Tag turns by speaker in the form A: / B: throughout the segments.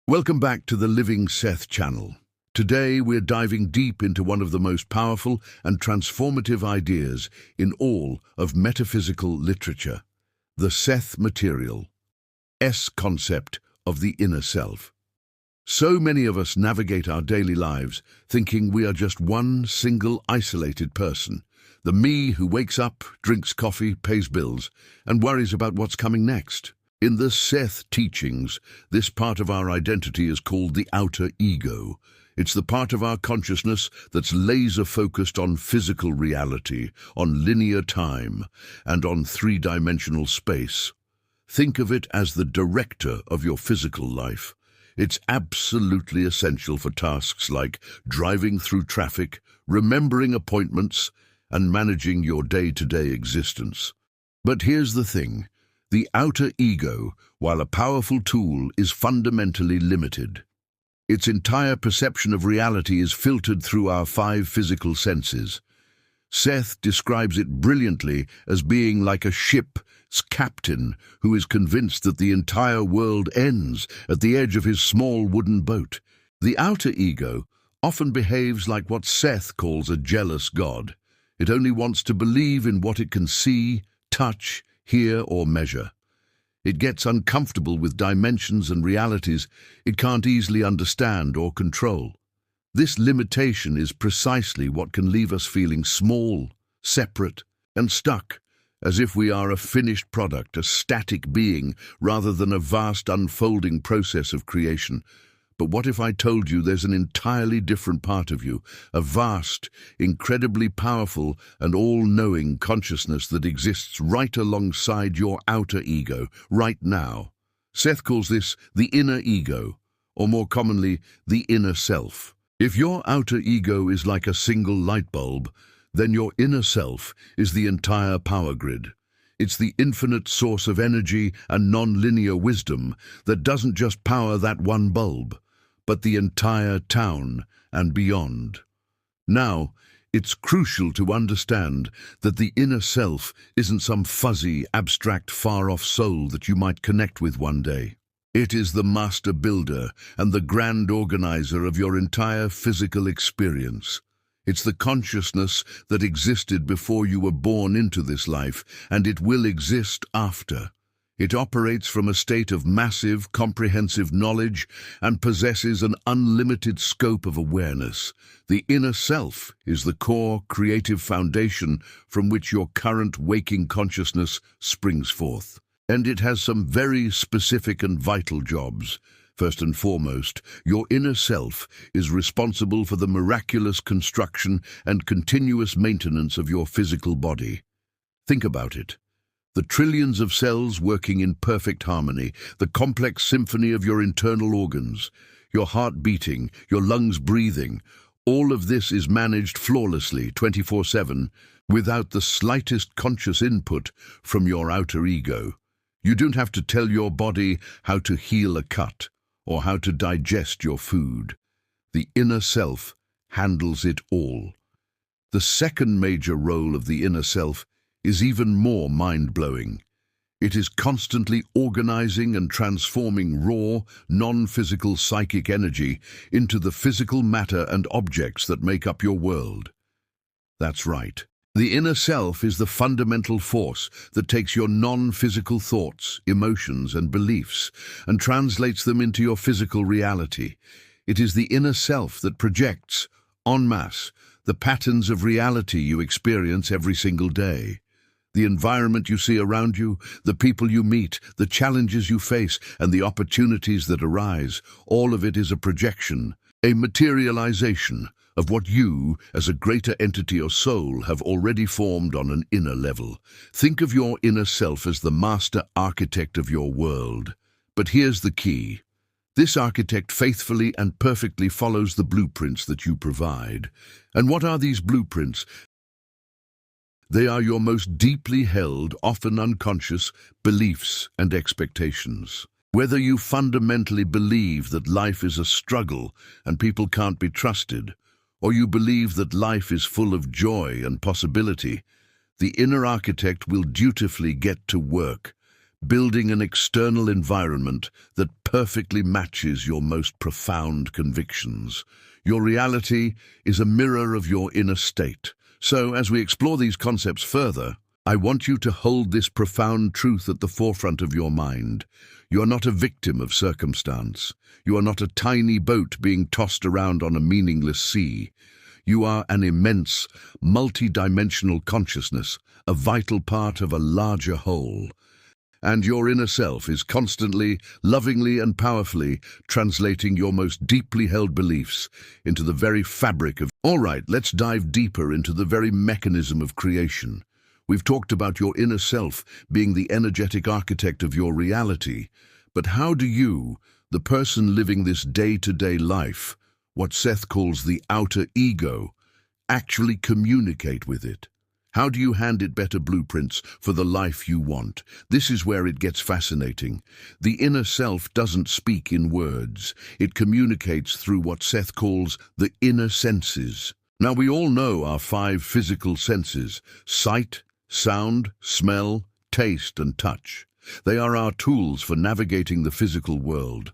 A: Welcome back to the Living Seth channel. Today we're diving deep into one of the most powerful and transformative ideas in all of metaphysical literature, the Seth material, S concept of the inner self. So many of us navigate our daily lives thinking we are just one single isolated person, the me who wakes up, drinks coffee, pays bills, and worries about what's coming next. In the Seth teachings, this part of our identity is called the outer ego. It's the part of our consciousness that's laser-focused on physical reality, on linear time, and on three-dimensional space. Think of it as the director of your physical life. It's absolutely essential for tasks like driving through traffic, remembering appointments, and managing your day-to-day existence. But here's the thing. The outer ego, while a powerful tool, is fundamentally limited. Its entire perception of reality is filtered through our five physical senses. Seth describes it brilliantly as being like a ship's captain who is convinced that the entire world ends at the edge of his small wooden boat. The outer ego often behaves like what Seth calls a jealous god. It only wants to believe in what it can see, touch, hear or measure. It gets uncomfortable with dimensions and realities it can't easily understand or control. This limitation is precisely what can leave us feeling small, separate, and stuck, as if we are a finished product, a static being, rather than a vast unfolding process of creation. But what if I told you there's an entirely different part of you, a vast, incredibly powerful and all-knowing consciousness that exists right alongside your outer ego, right now? Seth calls this the inner ego, or more commonly, the inner self. If your outer ego is like a single light bulb, then your inner self is the entire power grid. It's the infinite source of energy and non-linear wisdom that doesn't just power that one bulb, but the entire town and beyond. Now, it's crucial to understand that the inner self isn't some fuzzy, abstract, far-off soul that you might connect with one day. It is the master builder and the grand organizer of your entire physical experience. It's the consciousness that existed before you were born into this life, and it will exist after. It operates from a state of massive, comprehensive knowledge and possesses an unlimited scope of awareness. The inner self is the core, creative foundation from which your current waking consciousness springs forth. And it has some very specific and vital jobs. First and foremost, your inner self is responsible for the miraculous construction and continuous maintenance of your physical body. Think about it. The trillions of cells working in perfect harmony, the complex symphony of your internal organs, your heart beating, your lungs breathing, all of this is managed flawlessly 24/7 without the slightest conscious input from your outer ego. You don't have to tell your body how to heal a cut or how to digest your food. The inner self handles it all. The second major role of the inner self is even more mind-blowing. It is constantly organizing and transforming raw, non-physical psychic energy into the physical matter and objects that make up your world. That's right. The inner self is the fundamental force that takes your non-physical thoughts, emotions, and beliefs and translates them into your physical reality. It is the inner self that projects, en masse, the patterns of reality you experience every single day. The environment you see around you, the people you meet, the challenges you face, and the opportunities that arise, all of it is a projection, a materialization of what you, as a greater entity or soul, have already formed on an inner level. Think of your inner self as the master architect of your world. But here's the key. This architect faithfully and perfectly follows the blueprints that you provide. And what are these blueprints? They are your most deeply held, often unconscious, beliefs and expectations. Whether you fundamentally believe that life is a struggle and people can't be trusted, or you believe that life is full of joy and possibility, the inner architect will dutifully get to work, building an external environment that perfectly matches your most profound convictions. Your reality is a mirror of your inner state. So, as we explore these concepts further, I want you to hold this profound truth at the forefront of your mind. You are not a victim of circumstance. You are not a tiny boat being tossed around on a meaningless sea. You are an immense, multi-dimensional consciousness, a vital part of a larger whole. And your inner self is constantly, lovingly and powerfully translating your most deeply held beliefs into the very fabric of... All right, let's dive deeper into the very mechanism of creation. We've talked about your inner self being the energetic architect of your reality, but how do you, the person living this day-to-day life, what Seth calls the outer ego, actually communicate with it? How do you hand it better blueprints for the life you want? This is where it gets fascinating. The inner self doesn't speak in words. It communicates through what Seth calls the inner senses. Now, we all know our 5 physical senses: sight, sound, smell, taste, and touch. They are our tools for navigating the physical world.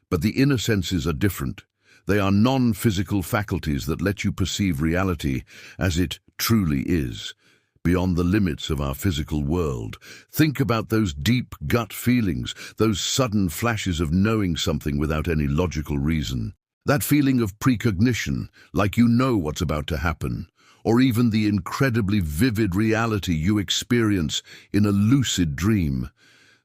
A: But the inner senses are different. They are non-physical faculties that let you perceive reality as it truly is, beyond the limits of our physical world. Think about those deep gut feelings, those sudden flashes of knowing something without any logical reason. That feeling of precognition, like you know what's about to happen, or even the incredibly vivid reality you experience in a lucid dream.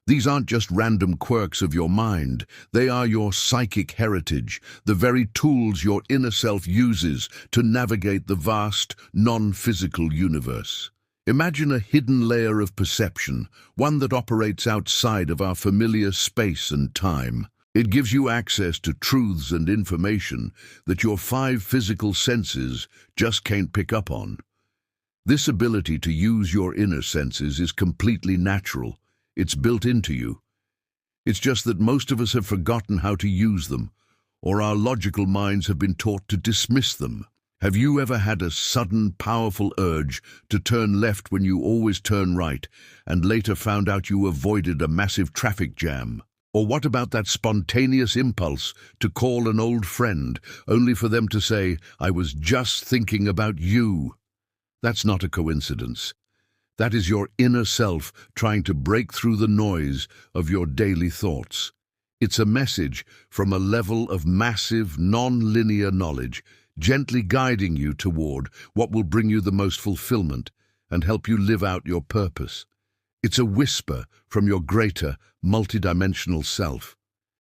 A: These aren't just random quirks of your mind. They are your psychic heritage, the very tools your inner self uses to navigate the vast, non-physical universe. Imagine a hidden layer of perception, one that operates outside of our familiar space and time. It gives you access to truths and information that your 5 physical senses just can't pick up on. This ability to use your inner senses is completely natural. It's built into you. It's just that most of us have forgotten how to use them, or our logical minds have been taught to dismiss them. Have you ever had a sudden, powerful urge to turn left when you always turn right, and later found out you avoided a massive traffic jam? Or what about that spontaneous impulse to call an old friend, only for them to say, "I was just thinking about you"? That's not a coincidence. That is your inner self trying to break through the noise of your daily thoughts. It's a message from a level of massive, non-linear knowledge, gently guiding you toward what will bring you the most fulfillment and help you live out your purpose. It's a whisper from your greater, multidimensional self.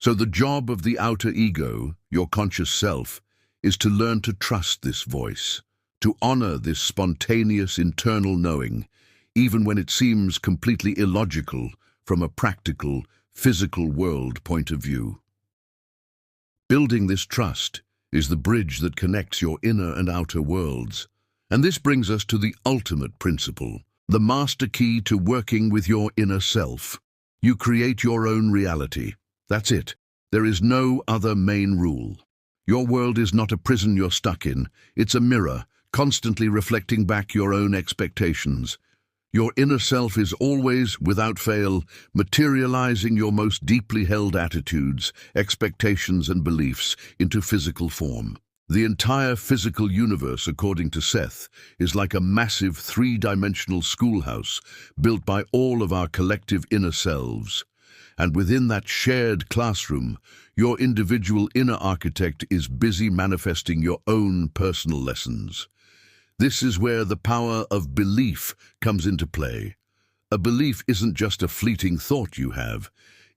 A: So the job of the outer ego, your conscious self, is to learn to trust this voice, to honor this spontaneous internal knowing, even when it seems completely illogical from a practical, physical world point of view. Building this trust is the bridge that connects your inner and outer worlds. And this brings us to the ultimate principle, the master key to working with your inner self. You create your own reality. That's it. There is no other main rule. Your world is not a prison you're stuck in. It's a mirror, constantly reflecting back your own expectations. Your inner self is always, without fail, materializing your most deeply held attitudes, expectations, and beliefs into physical form. The entire physical universe, according to Seth, is like a massive 3-dimensional schoolhouse built by all of our collective inner selves. And within that shared classroom, your individual inner architect is busy manifesting your own personal lessons. This is where the power of belief comes into play. A belief isn't just a fleeting thought you have.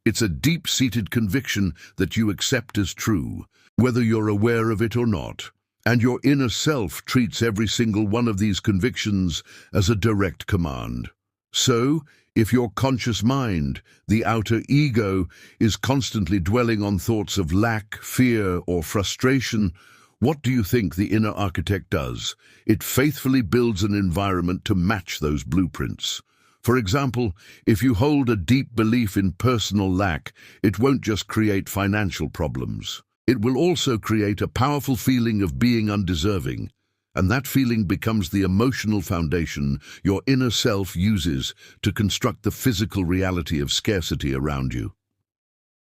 A: It's a deep-seated conviction that you accept as true, whether you're aware of it or not. And your inner self treats every single one of these convictions as a direct command. So, if your conscious mind, the outer ego, is constantly dwelling on thoughts of lack, fear, or frustration, what do you think the inner architect does? It faithfully builds an environment to match those blueprints. For example, if you hold a deep belief in personal lack, it won't just create financial problems. It will also create a powerful feeling of being undeserving. And that feeling becomes the emotional foundation your inner self uses to construct the physical reality of scarcity around you.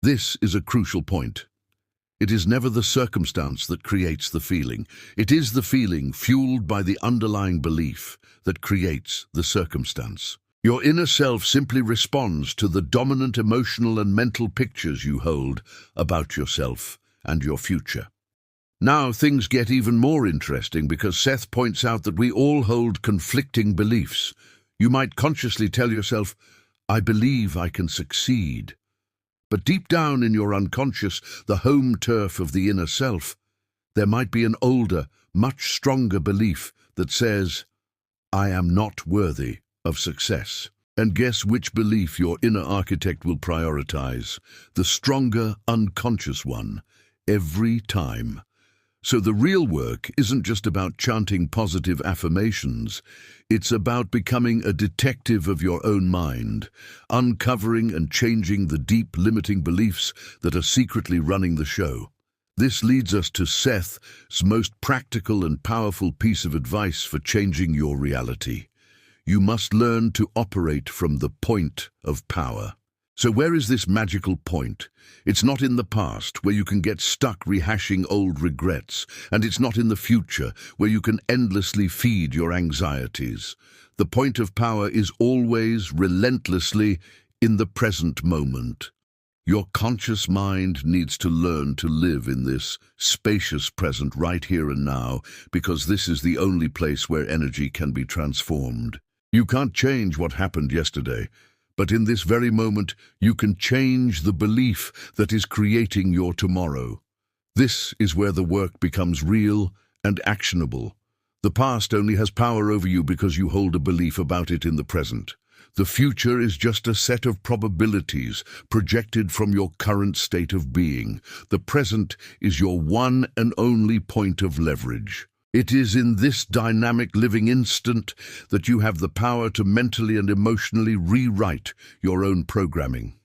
A: This is a crucial point. It is never the circumstance that creates the feeling. It is the feeling, fueled by the underlying belief, that creates the circumstance. Your inner self simply responds to the dominant emotional and mental pictures you hold about yourself and your future. Now things get even more interesting because Seth points out that we all hold conflicting beliefs. You might consciously tell yourself, "I believe I can succeed." But deep down in your unconscious, the home turf of the inner self, there might be an older, much stronger belief that says, "I am not worthy of success." And guess which belief your inner architect will prioritize? The stronger, unconscious one, every time. So the real work isn't just about chanting positive affirmations. It's about becoming a detective of your own mind, uncovering and changing the deep limiting beliefs that are secretly running the show. This leads us to Seth's most practical and powerful piece of advice for changing your reality. You must learn to operate from the point of power. So where is this magical point? It's not in the past, where you can get stuck rehashing old regrets, and it's not in the future, where you can endlessly feed your anxieties. The point of power is always, relentlessly, in the present moment. Your conscious mind needs to learn to live in this spacious present right here and now, because this is the only place where energy can be transformed. You can't change what happened yesterday, but in this very moment, you can change the belief that is creating your tomorrow. This is where the work becomes real and actionable. The past only has power over you because you hold a belief about it in the present. The future is just a set of probabilities projected from your current state of being. The present is your one and only point of leverage. It is in this dynamic living instant that you have the power to mentally and emotionally rewrite your own programming.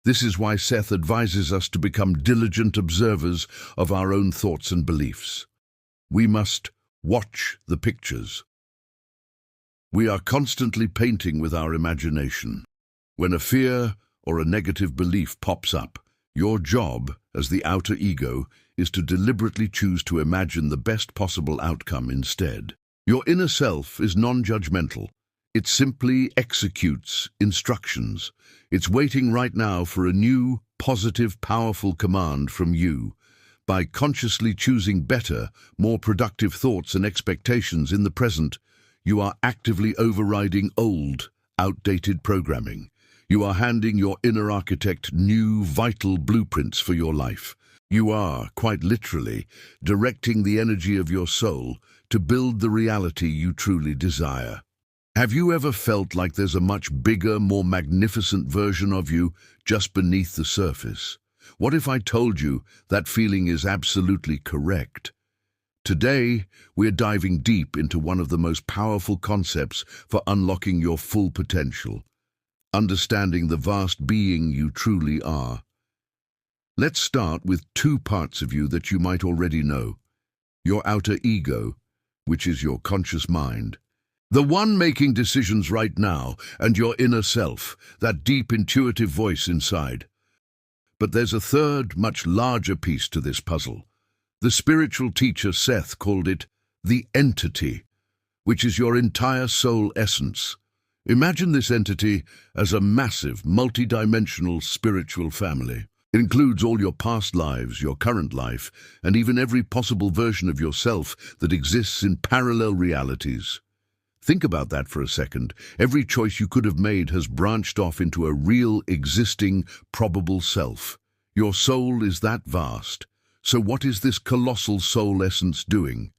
A: This is why Seth advises us to become diligent observers of our own thoughts and beliefs. We must watch the pictures. We are constantly painting with our imagination. When a fear or a negative belief pops up, your job, as the outer ego, is to deliberately choose to imagine the best possible outcome instead. Your inner self is non-judgmental. It simply executes instructions. It's waiting right now for a new, positive, powerful command from you. By consciously choosing better, more productive thoughts and expectations in the present, you are actively overriding old, outdated programming. You are handing your inner architect new, vital blueprints for your life. You are, quite literally, directing the energy of your soul to build the reality you truly desire. Have you ever felt like there's a much bigger, more magnificent version of you just beneath the surface? What if I told you that feeling is absolutely correct? Today, we're diving deep into one of the most powerful concepts for unlocking your full potential, understanding the vast being you truly are. Let's start with two parts of you that you might already know. Your outer ego, which is your conscious mind. The one making decisions right now, and your inner self, that deep intuitive voice inside. But there's a third, much larger piece to this puzzle. The spiritual teacher Seth called it the entity, which is your entire soul essence. Imagine this entity as a massive, multidimensional spiritual family. It includes all your past lives, your current life, and even every possible version of yourself that exists in parallel realities. Think about that for a second. Every choice you could have made has branched off into a real, existing, probable self. Your soul is that vast. So what is this colossal soul essence doing?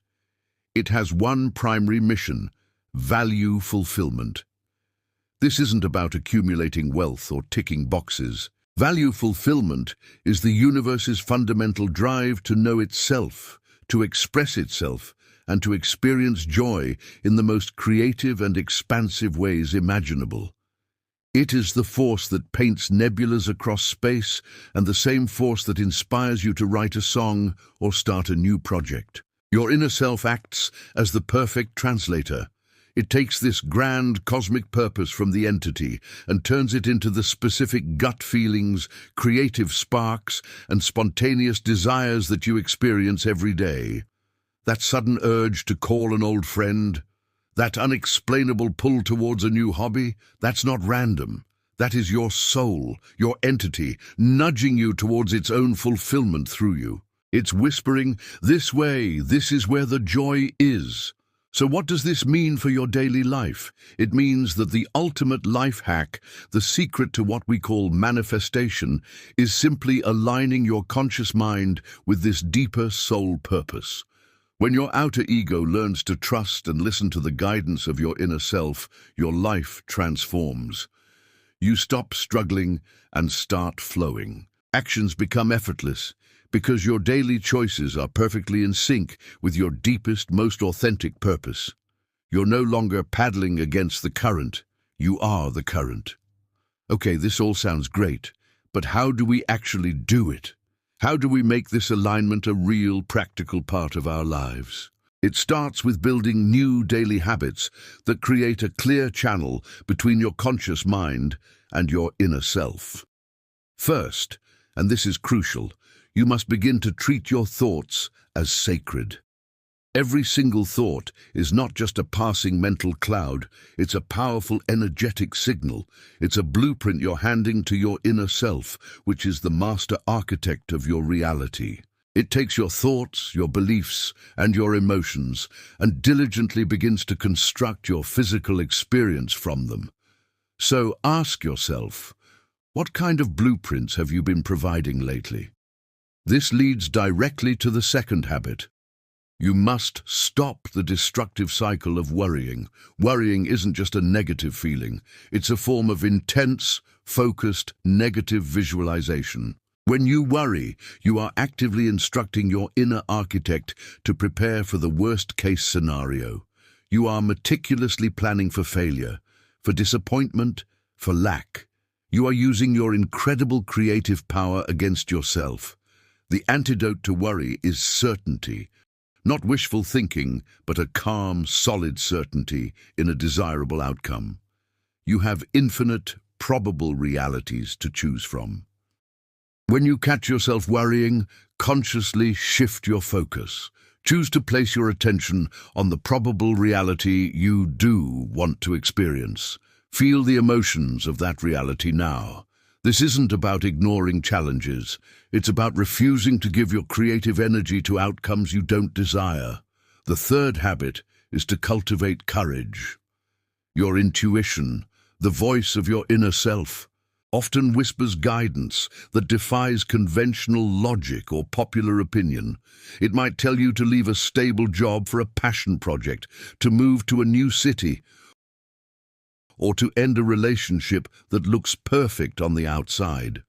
A: It has one primary mission: value fulfillment. This isn't about accumulating wealth or ticking boxes. Value fulfillment is the universe's fundamental drive to know itself, to express itself, and to experience joy in the most creative and expansive ways imaginable. It is the force that paints nebulas across space, and the same force that inspires you to write a song or start a new project. Your inner self acts as the perfect translator. It takes this grand cosmic purpose from the entity and turns it into the specific gut feelings, creative sparks, and spontaneous desires that you experience every day. That sudden urge to call an old friend, that unexplainable pull towards a new hobby, that's not random. That is your soul, your entity, nudging you towards its own fulfillment through you. It's whispering, "This way, this is where the joy is." So what does this mean for your daily life? It means that the ultimate life hack, the secret to what we call manifestation, is simply aligning your conscious mind with this deeper soul purpose. When your outer ego learns to trust and listen to the guidance of your inner self, your life transforms. You stop struggling and start flowing. Actions become effortless because your daily choices are perfectly in sync with your deepest, most authentic purpose. You're no longer paddling against the current. You are the current. Okay, this all sounds great, but how do we actually do it? How do we make this alignment a real, practical part of our lives? It starts with building new daily habits that create a clear channel between your conscious mind and your inner self. First, and this is crucial, you must begin to treat your thoughts as sacred. Every single thought is not just a passing mental cloud, it's a powerful energetic signal. It's a blueprint you're handing to your inner self, which is the master architect of your reality. It takes your thoughts, your beliefs, and your emotions, and diligently begins to construct your physical experience from them. So ask yourself, what kind of blueprints have you been providing lately? This leads directly to the second habit. You must stop the destructive cycle of worrying. Worrying isn't just a negative feeling. It's a form of intense, focused, negative visualization. When you worry, you are actively instructing your inner architect to prepare for the worst-case scenario. You are meticulously planning for failure, for disappointment, for lack. You are using your incredible creative power against yourself. The antidote to worry is certainty. Not wishful thinking, but a calm, solid certainty in a desirable outcome. You have infinite, probable realities to choose from. When you catch yourself worrying, consciously shift your focus. Choose to place your attention on the probable reality you do want to experience. Feel the emotions of that reality now. This isn't about ignoring challenges. It's about refusing to give your creative energy to outcomes you don't desire. The third habit is to cultivate courage. Your intuition, the voice of your inner self, often whispers guidance that defies conventional logic or popular opinion. It might tell you to leave a stable job for a passion project, to move to a new city, or to end a relationship that looks perfect on the outside.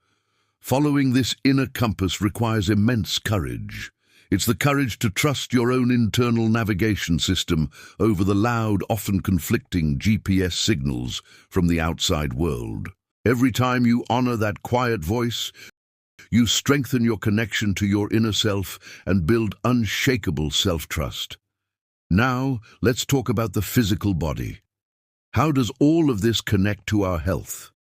A: Following this inner compass requires immense courage. It's the courage to trust your own internal navigation system over the loud, often conflicting GPS signals from the outside world. Every time you honor that quiet voice, you strengthen your connection to your inner self and build unshakable self-trust. Now, let's talk about the physical body. How does all of this connect to our health?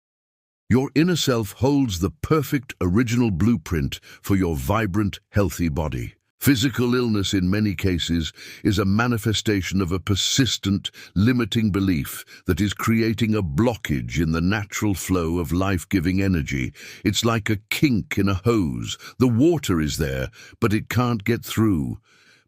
A: Your inner self holds the perfect original blueprint for your vibrant, healthy body. Physical illness in many cases is a manifestation of a persistent, limiting belief that is creating a blockage in the natural flow of life-giving energy. It's like a kink in a hose. The water is there, but it can't get through.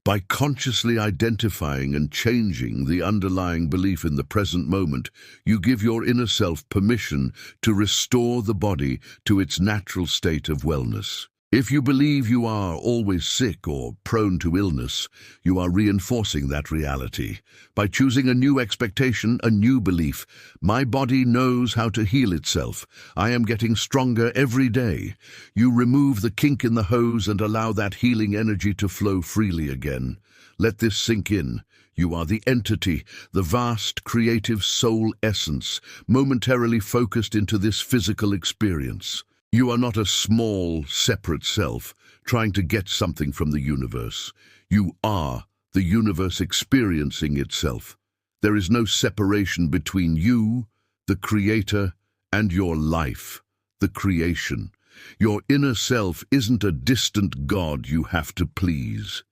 A: By consciously identifying and changing the underlying belief in the present moment, you give your inner self permission to restore the body to its natural state of wellness. If you believe you are always sick or prone to illness, you are reinforcing that reality. By choosing a new expectation, a new belief, my body knows how to heal itself. I am getting stronger every day. You remove the kink in the hose and allow that healing energy to flow freely again. Let this sink in. You are the entity, the vast creative soul essence, momentarily focused into this physical experience. You are not a small, separate self trying to get something from the universe. You are the universe experiencing itself. There is no separation between you, the Creator, and your life, the creation. Your inner self isn't a distant God you have to please.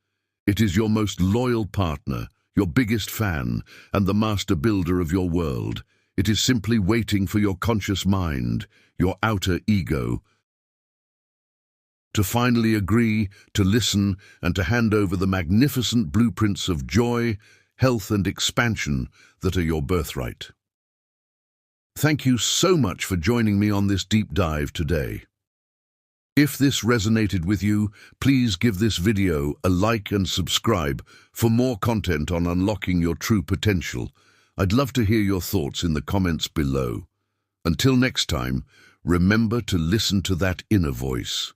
A: It is your most loyal partner, your biggest fan, and the master builder of your world. It is simply waiting for your conscious mind, your outer ego, to finally agree, to listen, and to hand over the magnificent blueprints of joy, health, and expansion that are your birthright. Thank you so much for joining me on this deep dive today. If this resonated with you, please give this video a like and subscribe for more content on unlocking your true potential. I'd love to hear your thoughts in the comments below. Until next time, remember to listen to that inner voice.